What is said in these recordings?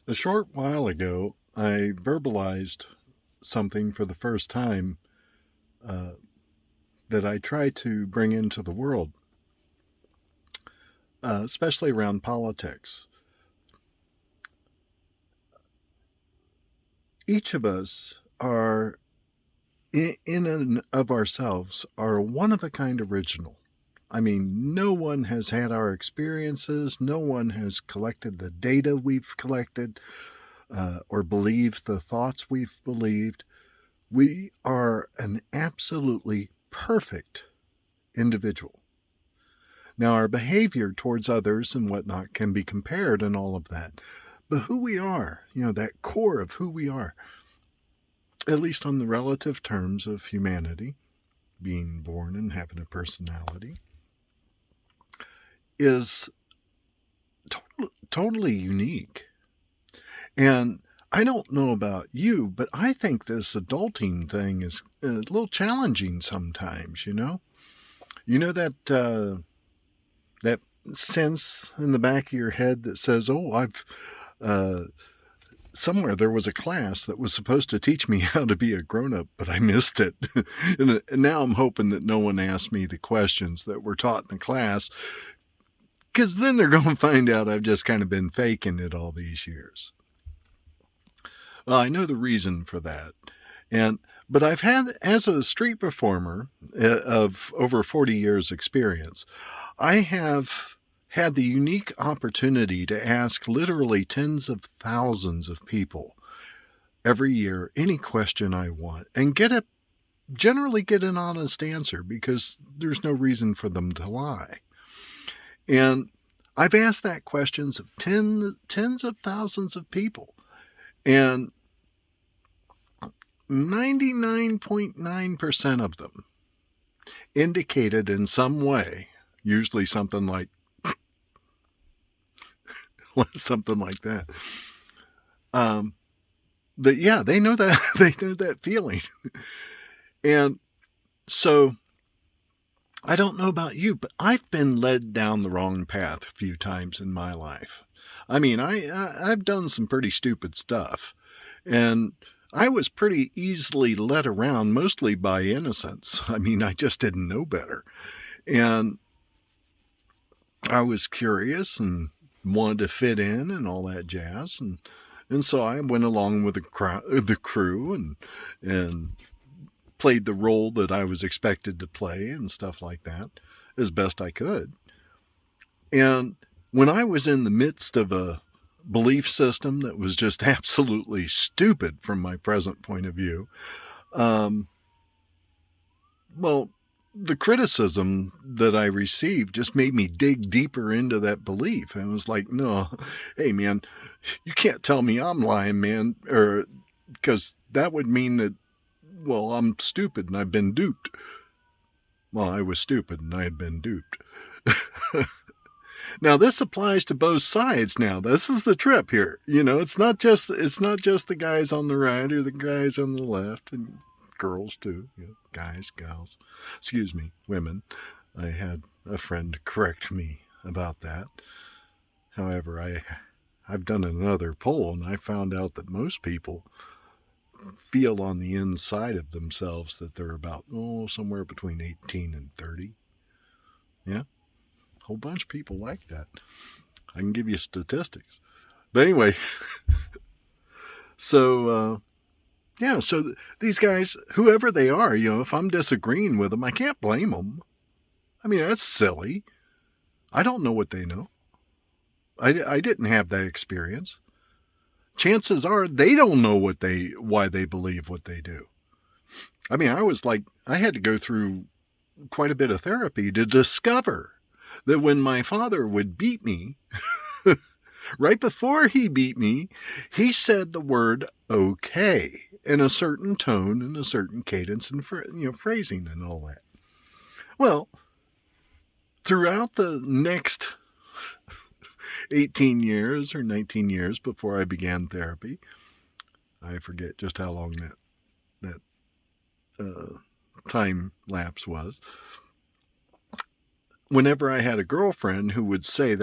A short while ago, I verbalized something for the first time uh, that I try to bring into the world, especially around politics. Each of us are, in and of ourselves, are a one of a kind original. I mean, no one has had our experiences, no one has collected the data we've collected, or believed the thoughts we've believed. We are an absolutely perfect individual. Now, our behavior towards others and whatnot can be compared and all of that. But who we are, that core of who we are, at least on the relative terms of humanity, being born and having a personality, is totally unique. And I don't know about you, but I think this adulting thing is a little challenging sometimes, You know that sense in the back of your head that says, "Oh, I've somewhere there was a class that was supposed to teach me how to be a grown-up, but I missed it." And now I'm hoping that no one asked me the questions that were taught in the class, because then they're going to find out I've just kind of been faking it all these years. Well, I know the reason for that. But I've had, as a street performer of over 40 years experience, I have had the unique opportunity to ask literally tens of thousands of people every year any question I want and generally get an honest answer, because there's no reason for them to lie. And I've asked that questions of tens of thousands of people, and 99.9% of them indicated in some way, usually something like something like that, that yeah, they know that feeling. And so I don't know about you, but I've been led down the wrong path a few times in my life. I mean, I've done some pretty stupid stuff, and I was pretty easily led around, mostly by innocence. I mean, I just didn't know better. And I was curious and wanted to fit in and all that jazz. And so I went along with the crew and played the role that I was expected to play and stuff like that as best I could. And when I was in the midst of a belief system that was just absolutely stupid from my present point of view, well, the criticism that I received just made me dig deeper into that belief. And it was like, no, hey, man, you can't tell me I'm lying, man, or because that would mean that, well, I'm stupid and I've been duped. Well, I was stupid and I had been duped. Now, this applies to both sides. Now, this is the trip here. It's not just the guys on the right or the guys on the left, and girls too. Guys, gals. Excuse me, women. I had a friend correct me about that. However, I've done another poll, and I found out that most people feel on the inside of themselves that they're about somewhere between 18 and 30. Yeah. Whole bunch of people like that. I can give you statistics. But anyway, so these guys, whoever they are, if I'm disagreeing with them, I can't blame them. I mean, that's silly. I don't know what they know. I didn't have that experience. Chances are they don't know why they believe what they do. I mean, I had to go through quite a bit of therapy to discover that when my father would beat me, right before he beat me, he said the word okay in a certain tone and a certain cadence and phrasing and all that. Well, throughout the next 18 years or 19 years before I began therapy, I forget just how long that time lapse was. Whenever I had a girlfriend who would say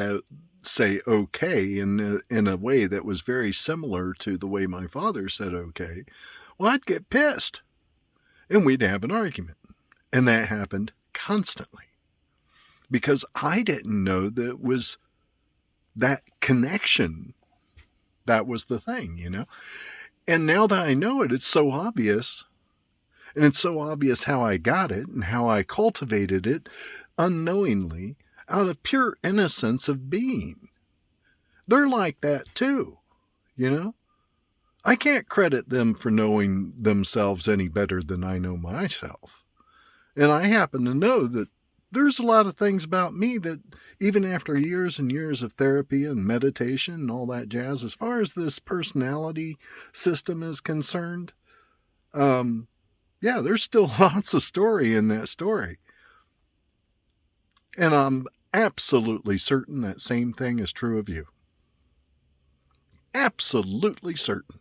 say okay in a way that was very similar to the way my father said okay, well, I'd get pissed and we'd have an argument. And that happened constantly because I didn't know that it was that connection. That was the thing, you know? And now that I know it, it's so obvious. And it's so obvious how I got it and how I cultivated it unknowingly out of pure innocence of being. They're like that too, you know? I can't credit them for knowing themselves any better than I know myself. And I happen to know that there's a lot of things about me that even after years and years of therapy and meditation and all that jazz, as far as this personality system is concerned, yeah, there's still lots of story in that story. And I'm absolutely certain that same thing is true of you. Absolutely certain.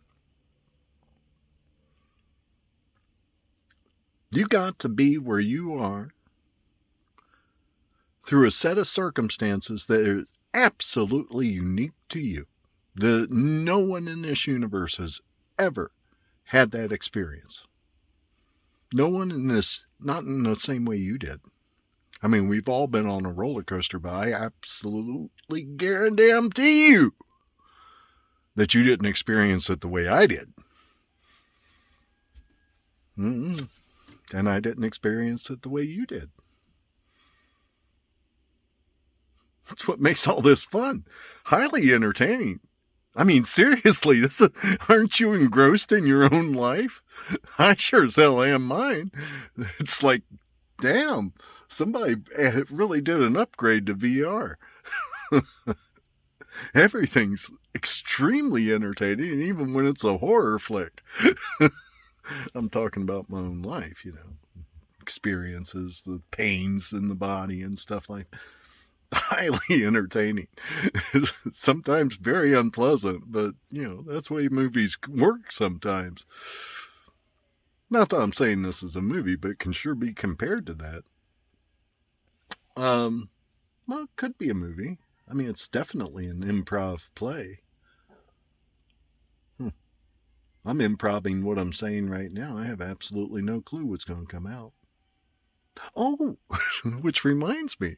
You got to be where you are through a set of circumstances that are absolutely unique to you. No one in this universe has ever had that experience. No one in this, not in the same way you did. I mean, we've all been on a roller coaster, but I absolutely guarantee you that you didn't experience it the way I did. And I didn't experience it the way you did. That's what makes all this fun. Highly entertaining. I mean, seriously, aren't you engrossed in your own life? I sure as hell am mine. It's like, damn, somebody really did an upgrade to VR. Everything's extremely entertaining, even when it's a horror flick. I'm talking about my own life, you know, experiences, the pains in the body and stuff like that. Highly entertaining. Sometimes very unpleasant, but, you know, that's the way movies work sometimes. Not that I'm saying this is a movie, but it can sure be compared to that. Well, it could be a movie. I mean, it's definitely an improv play. I'm improving what I'm saying right now. I have absolutely no clue what's going to come out. Oh, which reminds me.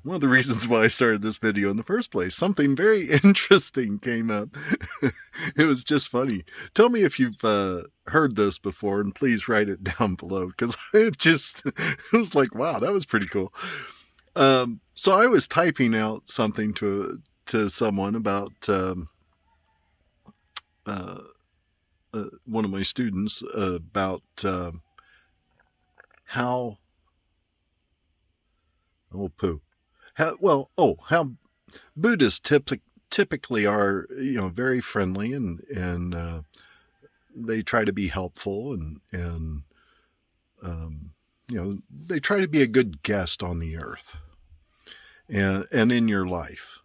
One of the reasons why I started this video in the first place, something very interesting came up. It was just funny. Tell me if you've heard this before, and please write it down below, because it was like, wow, that was pretty cool. So I was typing out something to someone about one of my students about how how Buddhists typically are, you know, very friendly and they try to be helpful and you know, they try to be a good guest on the earth and in your life.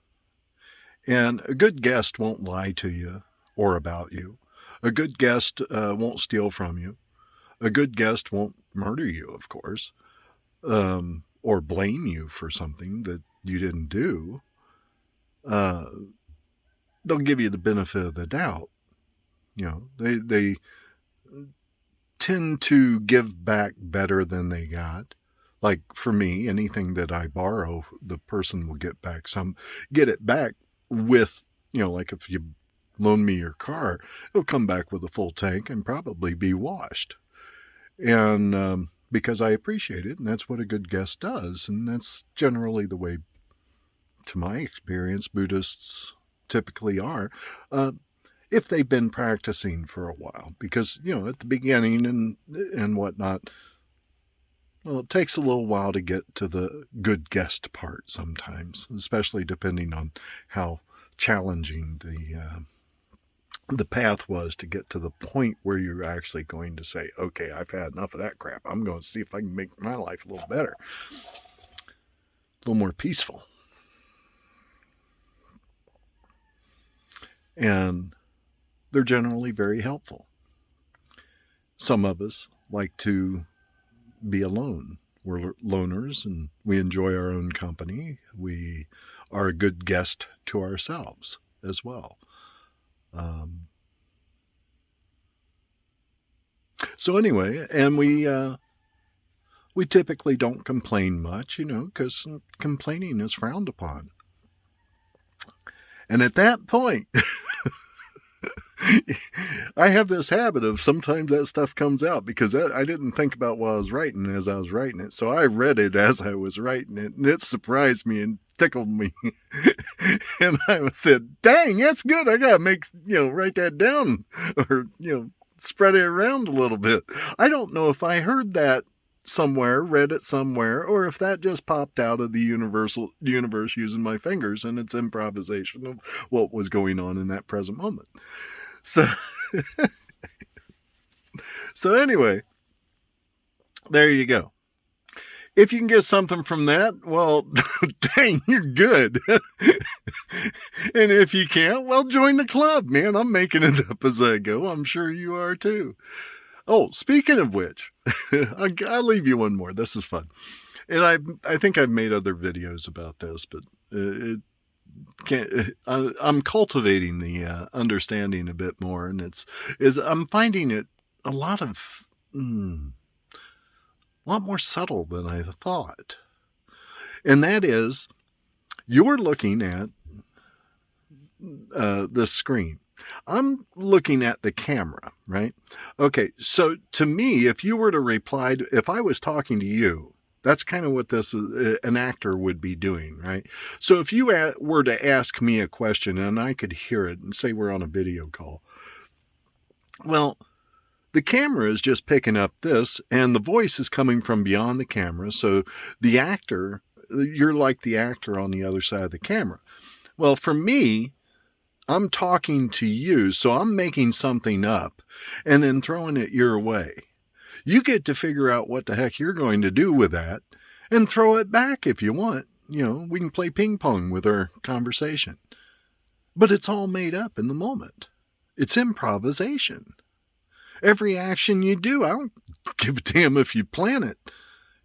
And a good guest won't lie to you or about you. A good guest won't steal from you. A good guest won't murder you, of course. Or blame you for something that you didn't do. They'll give you the benefit of the doubt. You know, they tend to give back better than they got. Like for me, anything that I borrow, the person will get it back with, you know, like if you loan me your car, it'll come back with a full tank and probably be washed. And because I appreciate it, and that's what a good guest does. And that's generally the way, to my experience, Buddhists typically are, if they've been practicing for a while. Because, you know, at the beginning and whatnot, well, it takes a little while to get to the good guest part sometimes, especially depending on how challenging the path was to get to the point where you're actually going to say, okay, I've had enough of that crap. I'm going to see if I can make my life a little better, a little more peaceful. And they're generally very helpful. Some of us like to be alone We're loners and we enjoy our own company. We are a good guest to ourselves as well. So anyway, and we typically don't complain much, because complaining is frowned upon. And at that point, I have this habit of sometimes that stuff comes out because I didn't think about what I was writing as I was writing it. So I read it as I was writing it, and it surprised me and tickled me. And I said, dang, that's good. I got to write that down or, spread it around a little bit. I don't know if I heard that somewhere, read it somewhere, or if that just popped out of the universe using my fingers and its improvisation of what was going on in that present moment. So anyway, there you go. If you can get something from that, well, dang, you're good. And if you can't, well, join the club, man. I'm making it up as I go. I'm sure you are too. Oh, speaking of which, I'll leave you one more. This is fun. And I think I've made other videos about this, but I'm cultivating the understanding a bit more, and I'm finding it a lot more subtle than I thought. And that is, you're looking at the screen. I'm looking at the camera, right? Okay, so to me, if you were to reply, if I was talking to you, that's kind of what an actor would be doing, right? So if you were to ask me a question and I could hear it, and say we're on a video call, well, the camera is just picking up this, and the voice is coming from beyond the camera. So the actor, you're like the actor on the other side of the camera. Well, for me, I'm talking to you, so I'm making something up and then throwing it your way. You get to figure out what the heck you're going to do with that and throw it back if you want. We can play ping pong with our conversation. But it's all made up in the moment. It's improvisation. Every action you do, I don't give a damn if you plan it.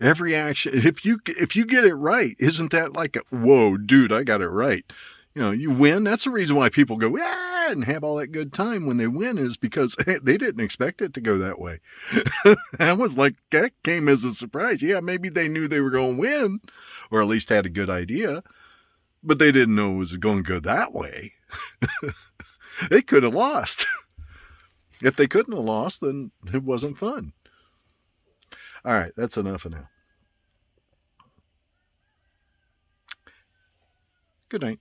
Every action, if you get it right, isn't that like whoa, dude, I got it right. You win. That's the reason why people go, and have all that good time when they win, is because they didn't expect it to go that way. That came as a surprise. Yeah, maybe they knew they were going to win, or at least had a good idea, but they didn't know it was going to go that way. They could have lost. If they couldn't have lost, then it wasn't fun. All right, that's enough for now. Good night.